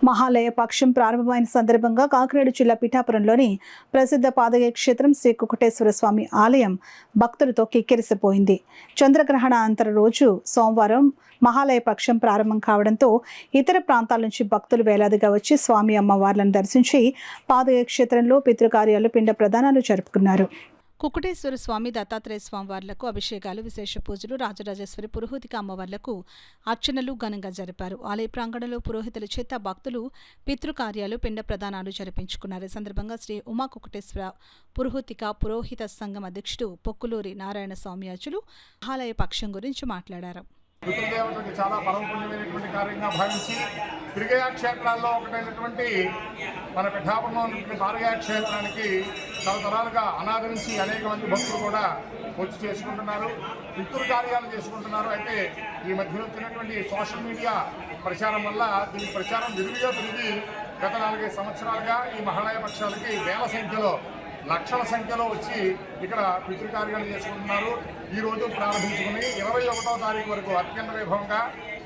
మహాలయ పక్షం ప్రారంభమైన సందర్భంగా కాకినాడ జిల్లా పిఠాపురంలోని ప్రసిద్ధ పాదగయ క్షేత్రం శ్రీ కుకుటేశ్వర స్వామి ఆలయం భక్తులతో కిక్కిరిసిపోయింది. చంద్రగ్రహణ అంతర రోజు సోమవారం మహాలయ పక్షం ప్రారంభం కావడంతో ఇతర ప్రాంతాల నుంచి భక్తులు వేలాదిగా వచ్చి స్వామి అమ్మవార్లను దర్శించి పాదగయ క్షేత్రంలో పితృకార్యాలు పిండ ప్రదానాలు జరుపుకున్నారు. కుకుటేశ్వర స్వామి, దత్తాత్రేయ స్వామివార్లకు అభిషేకాలు, విశేష పూజలు, రాజరాజేశ్వరి పురోహితిక అమ్మవార్లకు అర్చనలు ఘనంగా జరిపారు. ఆలయ ప్రాంగణంలో పురోహితుల చేత భక్తులు పితృకార్యాలు, పిండ ప్రదానాలు జరిపించుకున్నారు. ఈ సందర్భంగా శ్రీ ఉమా కుకుటేశ్వర పురోహిత సంఘం అధ్యక్షుడు పొక్కులూరి నారాయణ స్వామియాచులు మహాలయ పక్షం గురించి మాట్లాడారు. పితృదేవతకి చాలా పరమపుణ్యమైనటువంటి కార్యంగా భావించి తిరుగయ క్షేత్రాల్లో ఒకటైనటువంటి మన పిఠాపురంలో ఉన్నటువంటి పాదగయ క్షేత్రానికి తరతరాలుగా అనాది నుంచి అనేక మంది భక్తులు కూడా వచ్చి చేసుకుంటున్నారు, పితృ కార్యాలు చేసుకుంటున్నారు. అయితే ఈ మధ్య వచ్చినటువంటి సోషల్ మీడియా ప్రచారం వల్ల దీని ప్రచారం విరివిగా పెరిగి గత 4-5 సంవత్సరాలుగా ఈ మహాలయ పక్షాలకి వేల సంఖ్యలో, లక్షల సంఖ్యలో వచ్చి ఇక్కడ పితృకార్యాలు చేసుకుంటున్నారు. ఈ రోజు ప్రారంభించుకుని 21వ తారీఖు వరకు అత్యంత వైభవంగా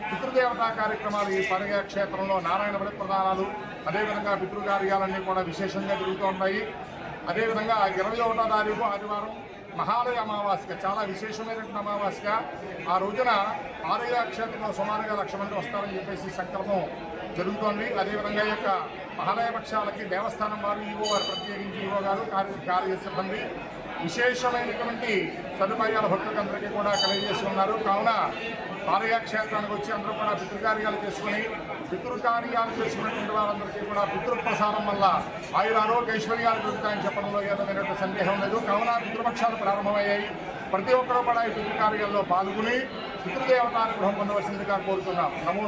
పితృదేవతా కార్యక్రమాలు ఈ పాదగయ క్షేత్రంలో నారాయణ బలి ప్రదానాలు, అదేవిధంగా పితృకార్యాలన్నీ కూడా విశేషంగా జరుగుతూ ఉంటాయి. అదేవిధంగా 21వ తారీఖు ఆదివారం మహాలయ అమావాస్య, చాలా విశేషమైనటువంటి అమావాస్య. ఆ రోజున పాదగయ క్షేత్రంలో సుమారుగా 1,00,000 మంది వస్తారని చెప్పేసి సంకల్పం జరుగుతోంది. అదేవిధంగా ఈ యొక్క మహాలయ పక్షాలకి దేవస్థానం వారు, ఈవో వారు, ప్రత్యేకించి ఈవో గారు, కార్య సిబ్బంది విశేషమైనటువంటి సదుపాయాల భక్తులందరికీ కూడా కలిగజేసి ఉన్నారు. కావున పాదగయ క్షేత్రానికి వచ్చి అందరూ కూడా పితృకార్యాలు చేసుకుని, పితృకార్యాలు చేసుకున్నటువంటి వారందరికీ కూడా పితృప్రసాదం వల్ల ఆయురారోగ్య ఐశ్వర్యాలు దొరుకుతాయని చెప్పడంలో ఏదైనా సందేహం లేదు. కావున పితృపక్షాలు ప్రారంభమయ్యాయి. ప్రతి ఒక్కరూ కూడా ఈ పితృకార్యాల్లో పాల్గొని పితృదేవతానుగ్రహం పొందవలసిందిగా కోరుతున్నాం. నమో